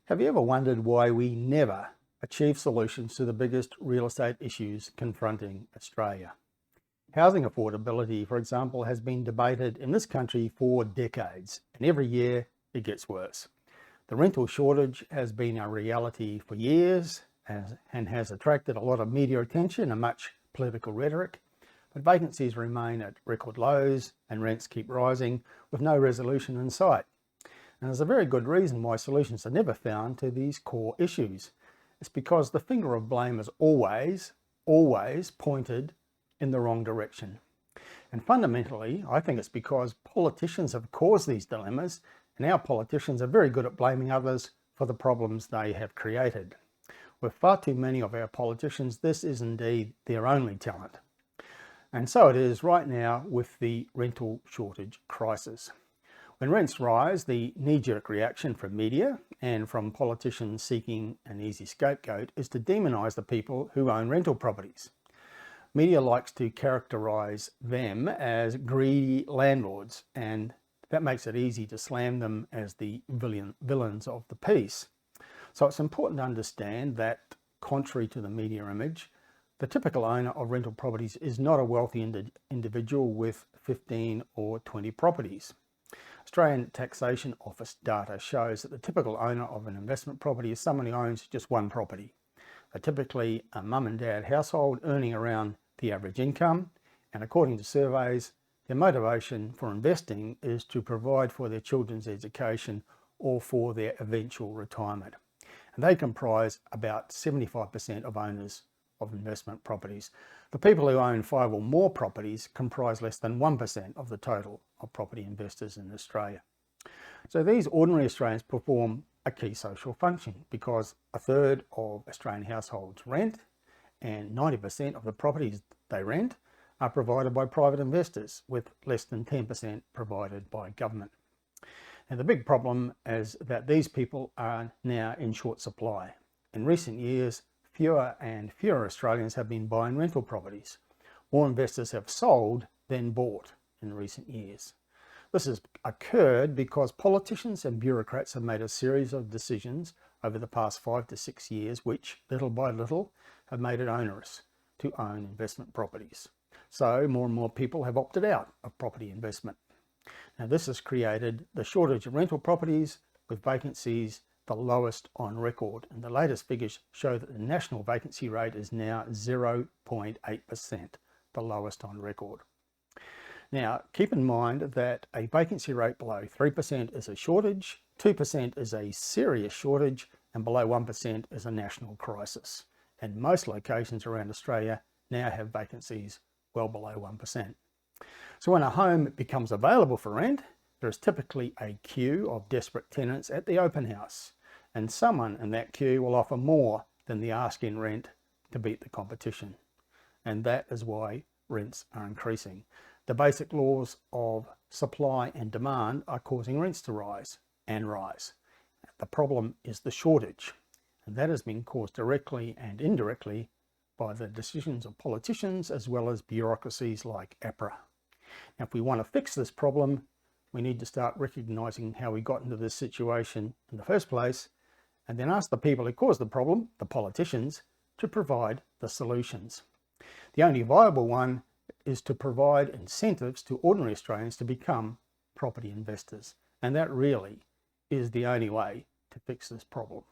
Have you ever wondered why we never achieve solutions to the biggest real estate issues confronting Australia? Housing affordability, for example, has been debated in this country for decades, and every year it gets worse. The rental shortage has been a reality for years and has attracted a lot of media attention and much political rhetoric, but vacancies remain at record lows and rents keep rising with no resolution in sight. And there's a very good reason why solutions are never found to these core issues. It's because the finger of blame is always pointed in the wrong direction. And fundamentally, I think it's because politicians have caused these dilemmas, and our politicians are very good at blaming others for the problems they have created. With far too many of our politicians, this is indeed their only talent. And so it is right now with the rental shortage crisis. When rents rise, the knee-jerk reaction from media and from politicians seeking an easy scapegoat is to demonise the people who own rental properties. Media likes to characterise them as greedy landlords, and that makes it easy to slam them as the villains of the piece. So it's important to understand that, contrary to the media image, the typical owner of rental properties is not a wealthy individual with 15 or 20 properties. Australian Taxation Office data shows that the typical owner of an investment property is someone who owns just one property. They're typically a mum and dad household earning around the average income, and according to surveys, their motivation for investing is to provide for their children's education or for their eventual retirement. And they comprise about 75% of owners of investment properties. The people who own 5 or more properties comprise less than 1% of the total of property investors in Australia. So these ordinary Australians perform a key social function because a third of Australian households rent, and 90% of the properties they rent are provided by private investors, with less than 10% provided by government. And the big problem is that these people are now in short supply. In recent years, fewer and fewer Australians have been buying rental properties. More investors have sold than bought in recent years. This has occurred because politicians and bureaucrats have made a series of decisions over the past 5 to 6 years which, little by little, have made it onerous to own investment properties. So more and more people have opted out of property investment. Now this has created the shortage of rental properties, with vacancies the lowest on record, and the latest figures show that the national vacancy rate is now 0.8%, the lowest on record. Now keep in mind that a vacancy rate below 3% is a shortage, 2% is a serious shortage, and below 1% is a national crisis. And most locations around Australia now have vacancies well below 1%. So when a home becomes available for rent, there is typically a queue of desperate tenants at the open house, and someone in that queue will offer more than the asking rent to beat the competition. And that is why rents are increasing. The basic laws of supply and demand are causing rents to rise and rise. The problem is the shortage, and that has been caused directly and indirectly by the decisions of politicians as well as bureaucracies like APRA. Now, if we want to fix this problem, we need to start recognising how we got into this situation in the first place, and then ask the people who caused the problem, the politicians, to provide the solutions. The only viable one is to provide incentives to ordinary Australians to become property investors, and that really is the only way to fix this problem.